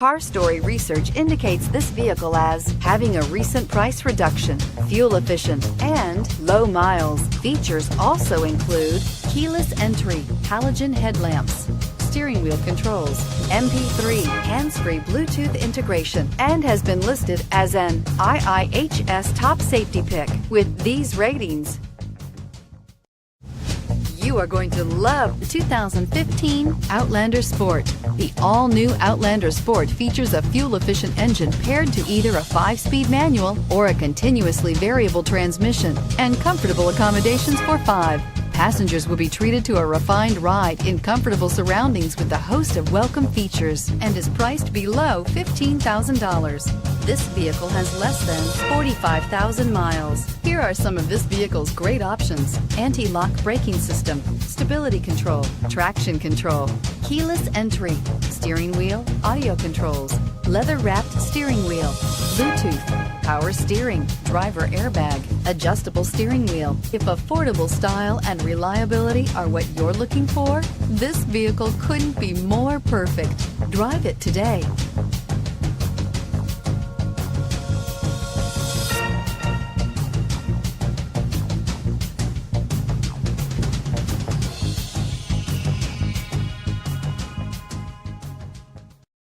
Car Story research indicates this vehicle as having a recent price reduction, fuel efficient, and low miles. Features also include keyless entry, halogen headlamps, steering wheel controls, MP3, hands-free Bluetooth integration, and has been listed as an IIHS top safety pick. With these ratings, you are going to love the 2015 Outlander Sport. The all-new Outlander Sport features a fuel-efficient engine paired to either a 5-speed manual or a continuously variable transmission, and comfortable accommodations for 5. Passengers will be treated to a refined ride in comfortable surroundings with a host of welcome features, and is priced below $15,000. This vehicle has less than 45,000 miles. Here are some of this vehicle's great options: anti-lock braking system, stability control, traction control, keyless entry, steering wheel audio controls, leather-wrapped steering wheel, Bluetooth, power steering, driver airbag, adjustable steering wheel. If affordable style and reliability are what you're looking for, this vehicle couldn't be more perfect. Drive it today.